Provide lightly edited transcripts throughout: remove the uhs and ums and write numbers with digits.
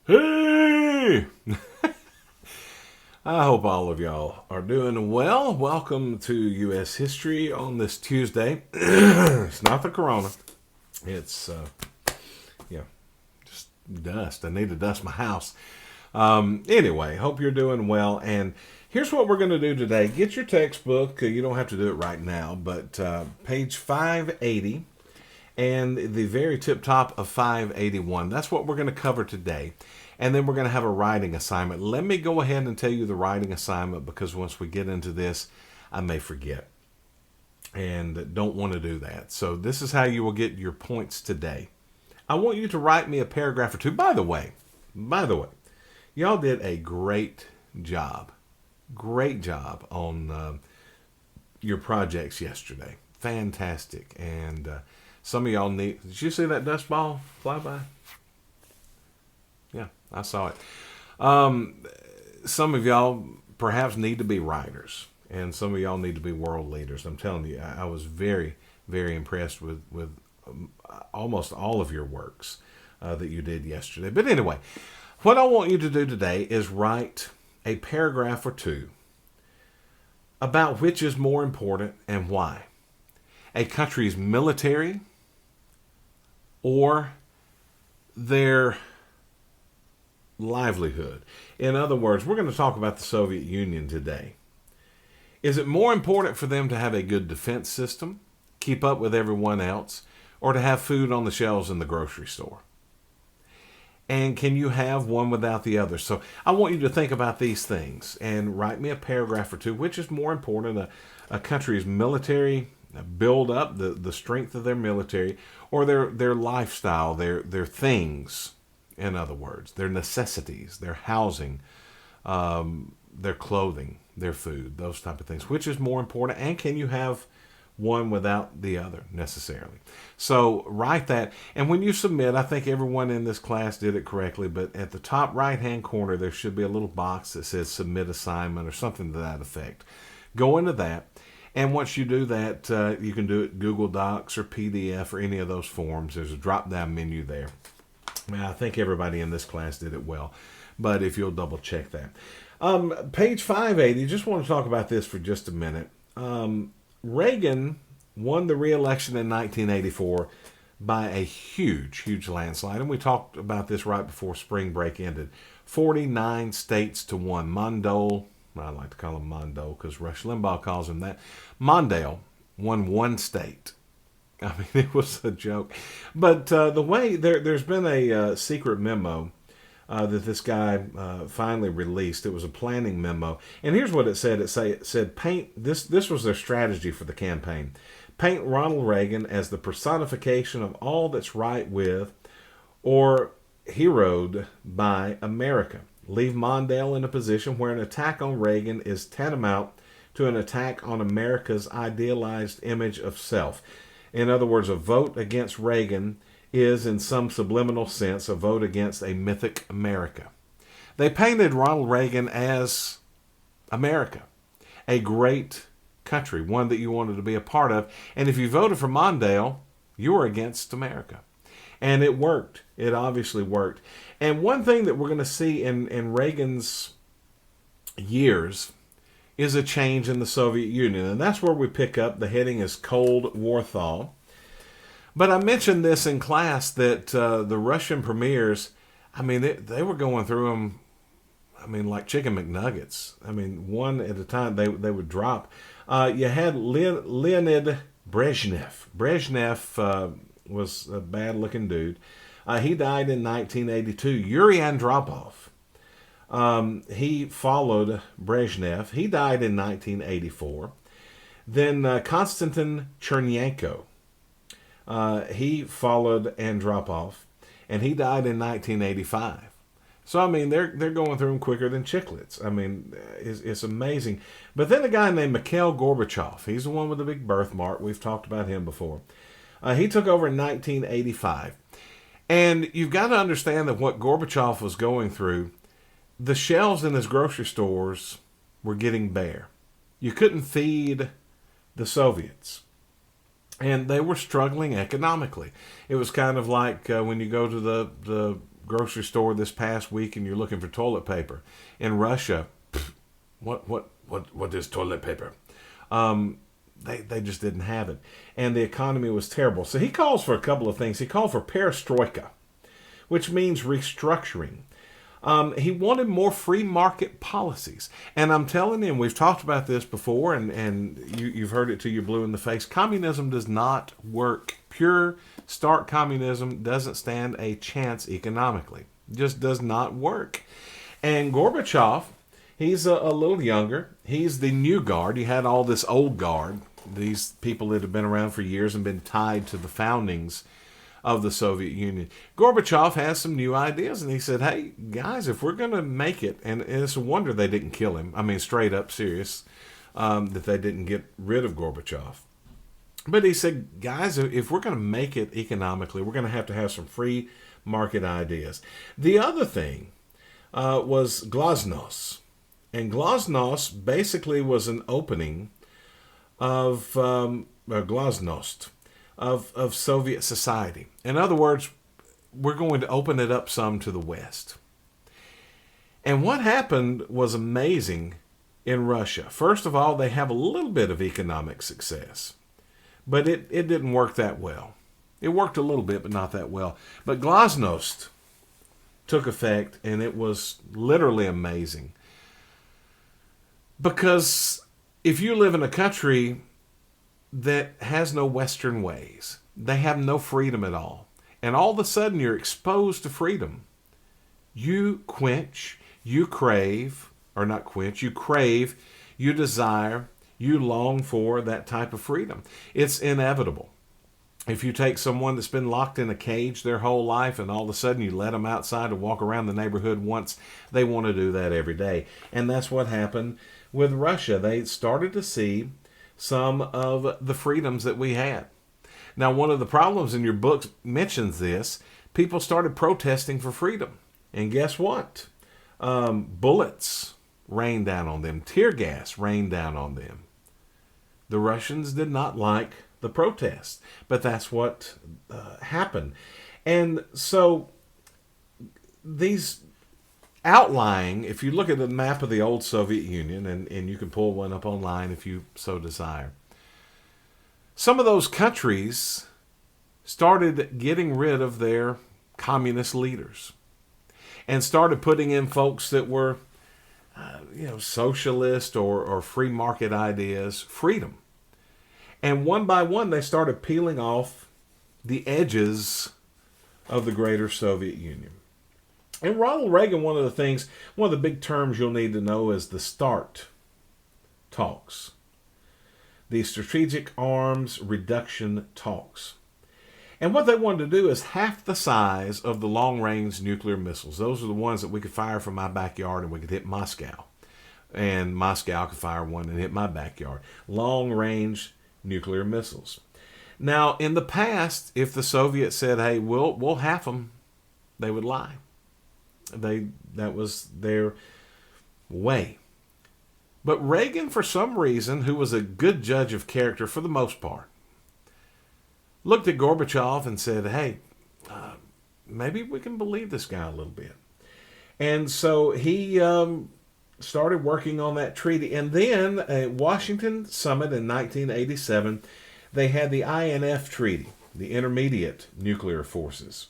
Hey! I hope all of y'all are doing well. Welcome to U.S. History on this Tuesday. It's not the corona. It's, yeah, just dust. I need to dust my house. Anyway, hope you're doing well. And here's what we're going to do today. Get your textbook. You don't have to do it right now, but page 580 and the very tip top of 581. That's what we're going to cover today. And then we're going to have a writing assignment. Let me go ahead and tell you the writing assignment because once we get into this, I may forget and don't want to do that. So this is how you will get your points today. I want you to write me a paragraph or two. By the way, y'all did a great job. Great job on your projects yesterday. Fantastic. And some of y'all need. Did you see that dust ball fly by? Yeah, I saw it. Some of y'all perhaps need to be writers, and some of y'all need to be world leaders. I'm telling you, I was very, very impressed with almost all of your works that you did yesterday. But anyway, what I want you to do today is write a paragraph or two about which is more important and why. A country's military or their livelihood. In other words, we're going to talk about the Soviet Union today. Is it more important for them to have a good defense system, keep up with everyone else, or to have food on the shelves in the grocery store? And can you have one without the other? So I want you to think about these things and write me a paragraph or two. Which is more important, a country's military build up, the strength of their military, or their lifestyle, their things, in other words, their necessities, their housing, their clothing, their food, those type of things. Which is more important, and can you have one without the other necessarily? So write that, and when you submit, I think everyone in this class did it correctly, but at the top right-hand corner, there should be a little box that says submit assignment or something to that effect. Go into that, and once you do that, you can do it Google Docs or PDF or any of those forms. There's a drop-down menu there. I think everybody in this class did it well, but if you'll double check that. Page 580, just want to talk about this for just a minute. Reagan won the re-election in 1984 by a huge, huge landslide, and we talked about this right before spring break ended. 49 states to one. Mondale, I like to call him Mondo because Rush Limbaugh calls him that. Mondale won one state. I mean, it was a joke. But the way there's been a secret memo that this guy finally released. It was a planning memo, and here's what it said. It said paint this. This was their strategy for the campaign. Paint Ronald Reagan as the personification of all that's right with, or heroed by America. Leave Mondale in a position where an attack on Reagan is tantamount to an attack on America's idealized image of self. In other words, a vote against Reagan is, in some subliminal sense, a vote against a mythic America. They painted Ronald Reagan as America, a great country, one that you wanted to be a part of. And if you voted for Mondale, you were against America. And it worked. It obviously worked. And one thing that we're going to see in Reagan's years is a change in the Soviet Union. And that's where we pick up. The heading is Cold War Thaw. But I mentioned this in class that the Russian premiers, I mean, they were going through them, I mean, like chicken McNuggets. I mean, one at a time they would drop. You had Leonid Brezhnev. Brezhnev was a bad-looking dude. He died in 1982. Yuri Andropov. He followed Brezhnev. He died in 1984. Then Konstantin Chernenko. He followed Andropov, and he died in 1985. So, I mean, they're going through them quicker than chiclets. I mean, it's amazing. But then a guy named Mikhail Gorbachev, he's the one with the big birthmark. We've talked about him before. He took over in 1985. And you've got to understand that what Gorbachev was going through, the shelves in his grocery stores were getting bare. You couldn't feed the Soviets. And they were struggling economically. It was kind of like when you go to the grocery store this past week and you're looking for toilet paper. In Russia, what is toilet paper? They just didn't have it. And the economy was terrible. So he calls for a couple of things. He called for perestroika, which means restructuring. He wanted more free market policies. And I'm telling you, and we've talked about this before, and you've heard it till you're blue in the face, communism does not work. Pure, stark communism doesn't stand a chance economically. It just does not work. And Gorbachev, he's a little younger. He's the new guard. You had all this old guard, these people that have been around for years and been tied to the foundings of the Soviet Union. Gorbachev has some new ideas, and he said, hey, guys, if we're going to make it, and it's a wonder they didn't kill him. I mean, straight up serious, that they didn't get rid of Gorbachev. But he said, guys, if we're going to make it economically, we're going to have some free market ideas. The other thing was Glasnost. And Glasnost basically was an opening of Glasnost. Of Soviet society. In other words, we're going to open it up some to the West. And what happened was amazing in Russia. First of all, they have a little bit of economic success, but it didn't work that well. It worked a little bit, but not that well. But Glasnost took effect, and it was literally amazing. Because if you live in a country that has no Western ways, they have no freedom at all, and all of a sudden you're exposed to freedom, you quench, you crave, or not quench, you crave, you desire, you long for that type of freedom. It's inevitable. If you take someone that's been locked in a cage their whole life and all of a sudden you let them outside to walk around the neighborhood once, they want to do that every day. And that's what happened with Russia. They started to see some of the freedoms that we had. Now, one of the problems in your book mentions this. People started protesting for freedom. And guess what? Bullets rained down on them. Tear gas rained down on them. The Russians did not like the protests, but that's what happened. And so these outlying, if you look at the map of the old Soviet Union, and you can pull one up online if you so desire, some of those countries started getting rid of their communist leaders and started putting in folks that were, socialist or free market ideas, freedom. And one by one, they started peeling off the edges of the greater Soviet Union. And Ronald Reagan, one of the big terms you'll need to know is the START talks. The Strategic Arms Reduction talks. And what they wanted to do is half the size of the long-range nuclear missiles. Those are the ones that we could fire from my backyard and we could hit Moscow. And Moscow could fire one and hit my backyard. Long-range nuclear missiles. Now, in the past, if the Soviets said, hey, we'll half them, they would lie. That was their way. But Reagan, for some reason, who was a good judge of character for the most part, looked at Gorbachev and said, hey, maybe we can believe this guy a little bit. And so he started working on that treaty. And then at Washington Summit in 1987, they had the INF Treaty, the Intermediate Nuclear Forces.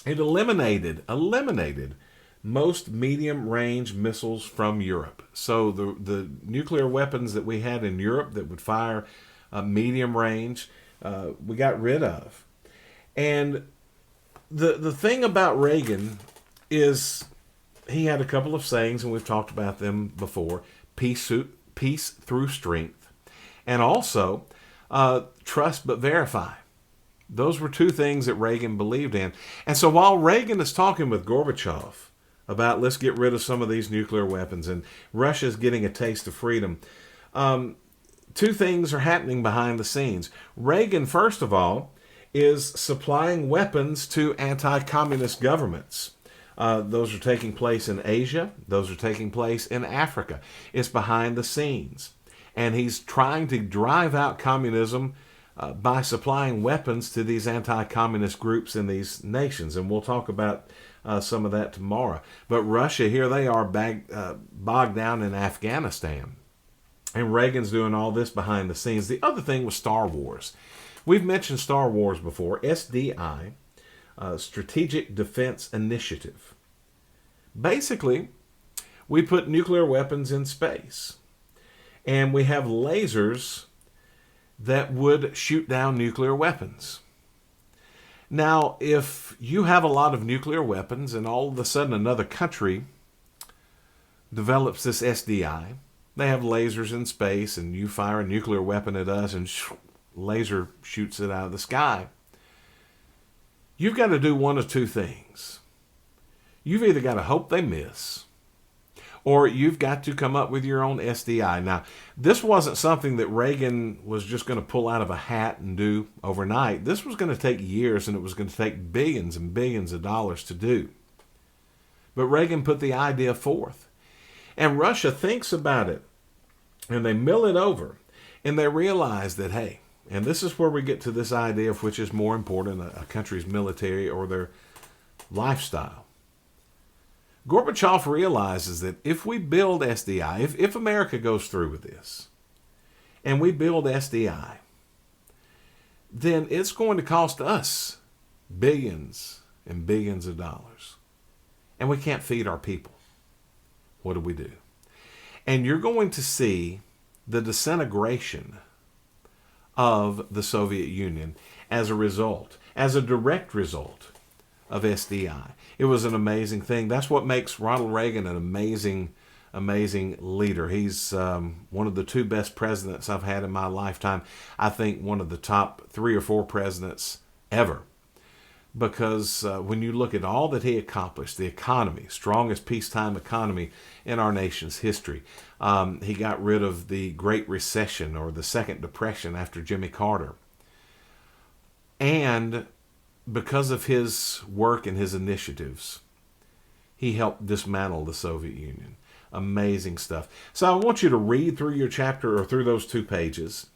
It eliminated most medium-range missiles from Europe. So the nuclear weapons that we had in Europe that would fire medium range, we got rid of. And the thing about Reagan is he had a couple of sayings, and we've talked about them before. Peace through strength. And also, trust but verify. Those were two things that Reagan believed in. And so while Reagan is talking with Gorbachev about let's get rid of some of these nuclear weapons and Russia's getting a taste of freedom, two things are happening behind the scenes. Reagan, first of all, is supplying weapons to anti-communist governments. Those are taking place in Asia. Those are taking place in Africa. It's behind the scenes. And he's trying to drive out communism by supplying weapons to these anti-communist groups in these nations. And we'll talk about some of that tomorrow. But Russia, here they are bogged down in Afghanistan. And Reagan's doing all this behind the scenes. The other thing was Star Wars. We've mentioned Star Wars before, SDI, Strategic Defense Initiative. Basically, we put nuclear weapons in space. And we have lasers that would shoot down nuclear weapons. Now, if you have a lot of nuclear weapons and all of a sudden another country develops this SDI, they have lasers in space and you fire a nuclear weapon at us and laser shoots it out of the sky. You've got to do one of two things. You've either got to hope they miss, or you've got to come up with your own SDI. Now, this wasn't something that Reagan was just going to pull out of a hat and do overnight. This was going to take years, and it was going to take billions and billions of dollars to do. But Reagan put the idea forth. And Russia thinks about it, and they mill it over, and they realize that, hey, and this is where we get to this idea of which is more important, a country's military or their lifestyle. Gorbachev realizes that if we build SDI, if America goes through with this, and we build SDI, then it's going to cost us billions and billions of dollars. And we can't feed our people. What do? And you're going to see the disintegration of the Soviet Union as a result, as a direct result of SDI. It was an amazing thing. That's what makes Ronald Reagan an amazing leader. He's one of the two best presidents I've had in my lifetime. I think one of the top 3 or 4 presidents ever. Because when you look at all that he accomplished, the economy, strongest peacetime economy in our nation's history. He got rid of the Great Recession or the Second Depression after Jimmy Carter. And because of his work and his initiatives, he helped dismantle the Soviet Union. Amazing stuff. So I want you to read through your chapter or through those 2 pages.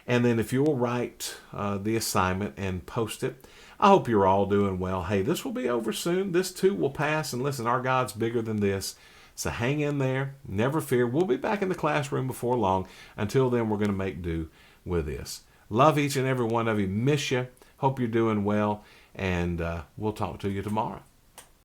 And then if you'll write the assignment and post it, I hope you're all doing well. Hey, this will be over soon. This too will pass. And listen, our God's bigger than this. So hang in there. Never fear. We'll be back in the classroom before long. Until then, we're going to make do with this. Love each and every one of you. Miss you. Hope you're doing well. And we'll talk to you tomorrow.